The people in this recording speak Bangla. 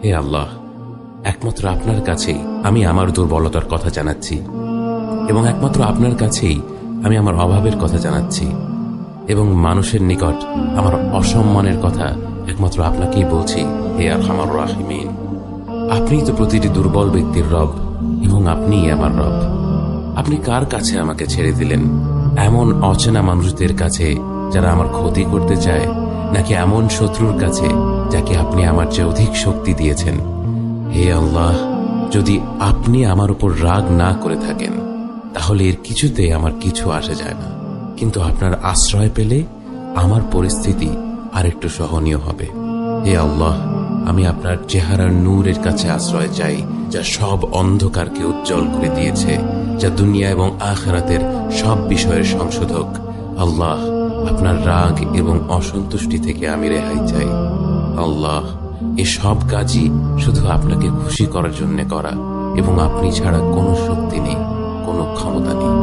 হে আল্লাহ, একমাত্র আপনার কাছেই আমি আমার দুর্বলতার কথা জানাচ্ছি, এবং একমাত্র আপনার কাছেই আমি আমার অভাবের কথা জানাচ্ছি, এবং মানুষের নিকট আমার অসম্মানের কথা একমাত্র আপনাকেই বলছি। হে আরহামার রাহিমিন, আপনিই তো প্রতিটি দুর্বল ব্যক্তির রব, এবং আপনিই আমার রব। আপনি কার কাছে আমাকে ছেড়ে দিলেন? এমন অচেনা মানুষদের কাছে যারা আমার ক্ষতি করতে চায়, নাকি এমন শত্রুর কাছে যাকে আপনি আমার চেয়ে অধিক শক্তি দিয়েছেন? হে আল্লাহ, যদি আপনি আমার উপর রাগ না করে থাকেন তাহলে এর কিছুতে আমার কিছু আসে যায় না, কিন্তু আপনার আশ্রয় পেলে আমার পরিস্থিতি আরেকটু সহনীয় হবে। হে আল্লাহ, আমি আপনার চেহারার নূরের কাছে আশ্রয় চাই, যা সব অন্ধকারকে উজ্জ্বল করে দিয়েছে, যা দুনিয়া এবং আখিরাতের সব বিষয়ের সংশোধক। আল্লাহ, আপনার রাগ এবং অসন্তুষ্টি থেকে আমি রেহাই চাই। আল্লাহ, এ সব কাজই শুধু আপনাকে খুশি করার জন্য করা, এবং আপনি ছাড়া কোনো শক্তি নেই, কোনো ক্ষমতা নেই।